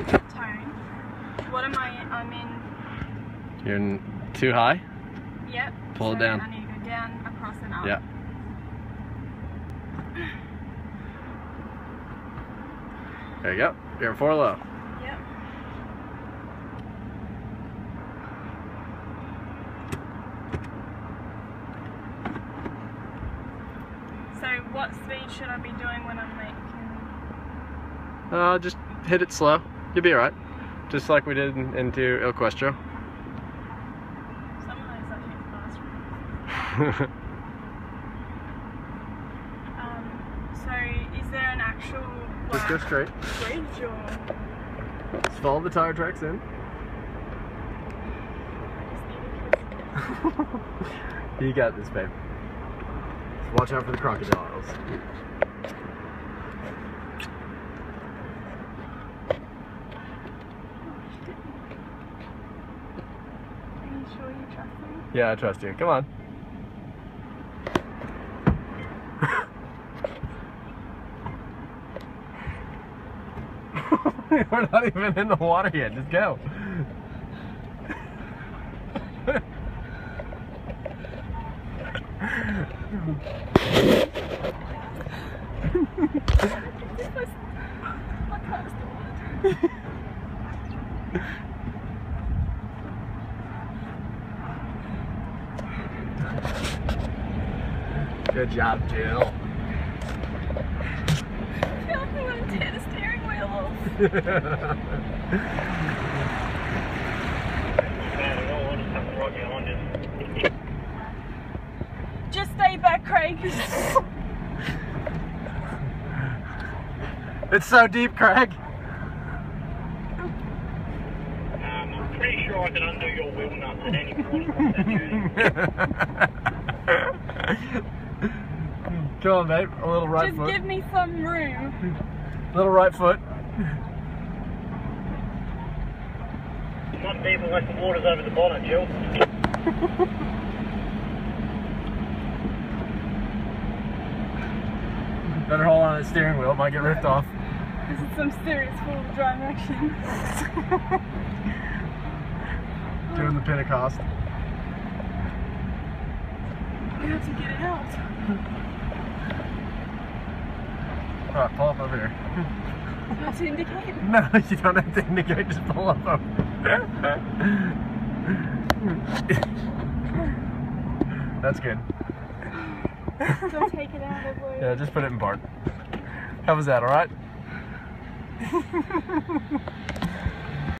tone. What am I'm in? You're in too high? Yep. Pull it down. I need to go down, across and up. Yeah. There you go. You're in 4 low. Yep. So what speed should I be doing when I'm making? Just hit it slow. You'll be alright. Just like we did into El Cuestro. Some of those I hit fast. So is there an actual Just go straight. bridge or? Just follow the tire tracks in. You got this, babe. Just watch out for the crocodiles. Are you sure you trust me? Yeah, I trust you. Come on. We're not even in the water yet. Just go. Good job, Jill. I feel like I'm going to tear the steering wheel off. Just stay back, Craig. It's so deep, Craig. I'm pretty sure I can undo your wheel nuts at any point on that journey. Come on, babe. A little right foot. Just give me some room. Little right foot. Not deep unless the water's over the bonnet, Jill. Better hold on to the steering wheel. It might get ripped off. This is some serious four-wheel drive action. Doing the Pentecost. We have to get it out. Alright, pull up over here. You have to indicate. No, you don't have to indicate, just pull up over. That's good. Don't take it out of the Yeah, just put it in park. How was that, alright?